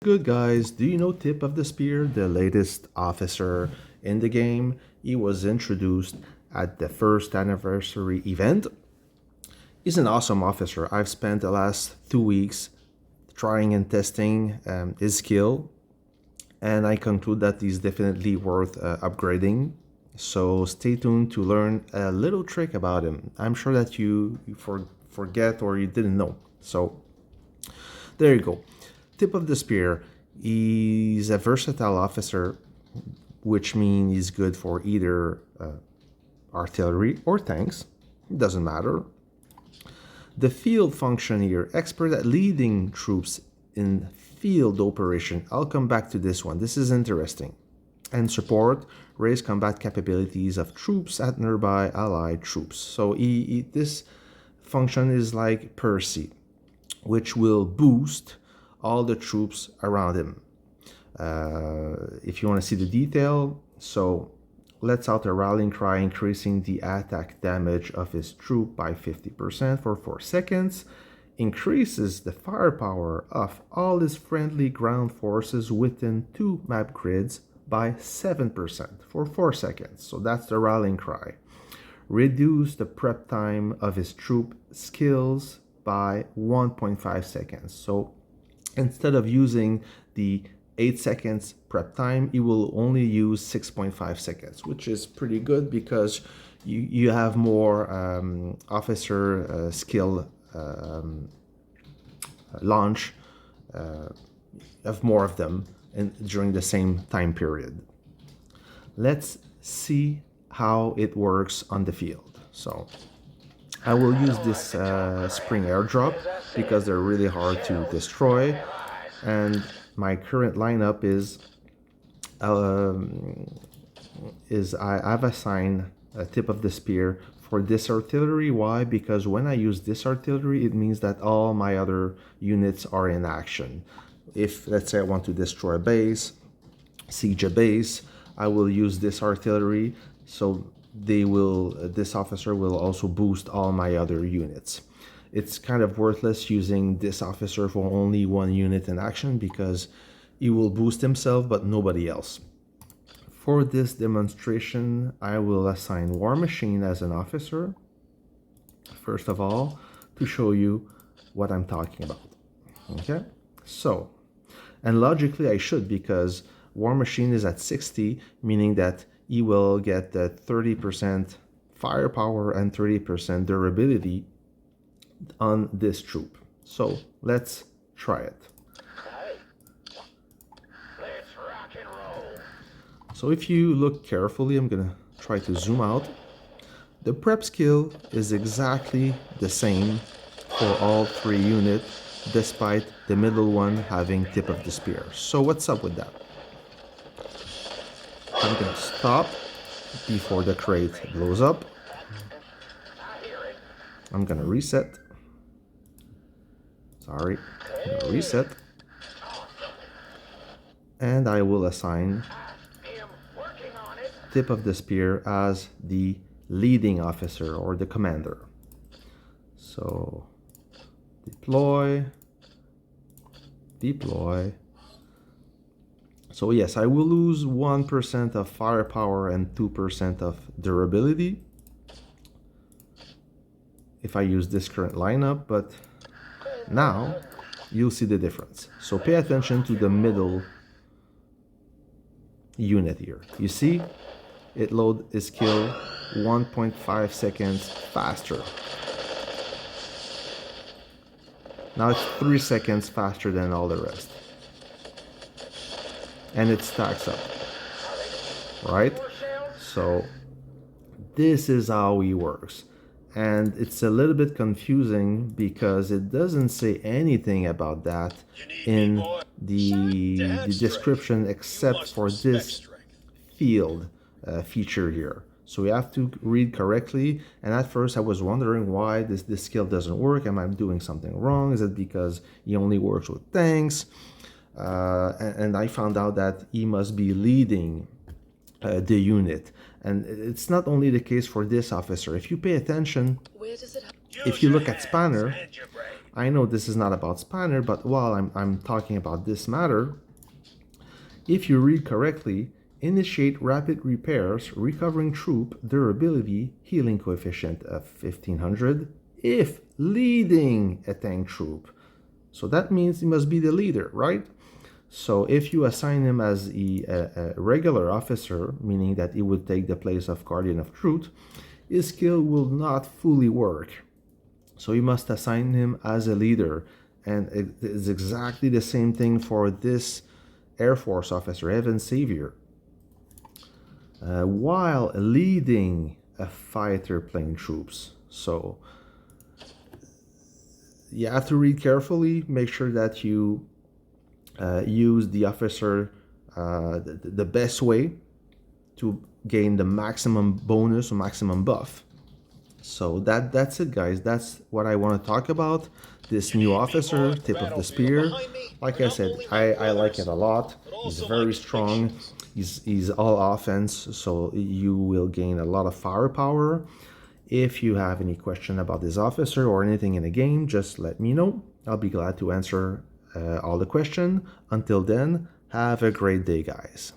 Good guys, do you know Tip of the Spear, the latest officer in the game? He was introduced at the first anniversary event. He's an awesome officer. I've spent the last 2 weeks trying and testing his skill, and I conclude that he's definitely worth upgrading. So stay tuned to learn a little trick about him. I'm sure that you forget or you didn't know. So there you go. Tip of the Spear. He's a versatile officer, which means he's good for either artillery or tanks. It doesn't matter. The field function here, expert at leading troops in field operation. I'll come back to this one. This is interesting. And support, raise combat capabilities of troops at nearby allied troops. So this function is like Percy, which will boost all the troops around him. If you want to see the detail, so lets out a rallying cry, increasing the attack damage of his troop by 50% for 4 seconds, increases the firepower of all his friendly ground forces within 2 map grids by 7% for 4 seconds. So that's the rallying cry. Reduce the prep time of his troop skills by 1.5 seconds. So instead of using the 8 seconds prep time, you will only use 6.5 seconds, which is pretty good because you have more officer skill launch, of more of them during the same time period. Let's see how it works on the field. So I will use this spring airdrop because they're really hard to destroy, and my current lineup is I've assigned a Tip of the Spear for this artillery. Why? Because when I use this artillery, it means that all my other units are in action. If, let's say, I want to destroy a base, siege a base, I will use this artillery, so this officer will also boost all my other units. It's kind of worthless using this officer for only one unit in action because he will boost himself but nobody else. For this demonstration, I will assign War Machine as an officer, first of all, to show you what I'm talking about. Okay, so, and logically I should, because War Machine is at 60, meaning that he will get the 30% firepower and 30% durability on this troop. So let's try it. Let's rock and roll. So if you look carefully, I'm gonna try to zoom out. The prep skill is exactly the same for all 3 units, despite the middle one having Tip of the Spear. So what's up with that? I'm gonna stop before the crate blows up. I'm gonna reset. Sorry, I'm gonna reset. And I will assign Tip of the Spear as the leading officer or the commander. So deploy. So yes, I will lose 1% of firepower and 2% of durability if I use this current lineup, but now you'll see the difference. So pay attention to the middle unit here. You see, it load his skill 1.5 seconds faster. Now it's 3 seconds faster than all the rest. And it stacks up, right? So this is how he works. And it's a little bit confusing because it doesn't say anything about that in the description except for this field feature here. So we have to read correctly. And at first I was wondering why this skill doesn't work. Am I doing something wrong? Is it because he only works with tanks? And I found out that he must be leading the unit. And it's not only the case for this officer. If you pay attention, if you look at Spanner, I know this is not about Spanner, but while I'm talking about this matter, if you read correctly, initiate rapid repairs, recovering troop, durability, healing coefficient of 1500 if leading a tank troop. So that means he must be the leader, right? So if you assign him as a regular officer, meaning that he would take the place of Guardian of Truth, his skill will not fully work. So you must assign him as a leader. And it is exactly the same thing for this Air Force officer, Evan Savior. While leading a fighter plane troops. So you have to read carefully, make sure that you use the officer the best way to gain the maximum bonus or maximum buff. So that's it, guys. That's what I want to talk about. This new officer, Tip of the Spear. Like I said, I like it a lot. He's very strong. He's all offense, so you will gain a lot of firepower. If you have any question about this officer or anything in the game, just let me know. I'll be glad to answer all the questions. Until then, have a great day, guys.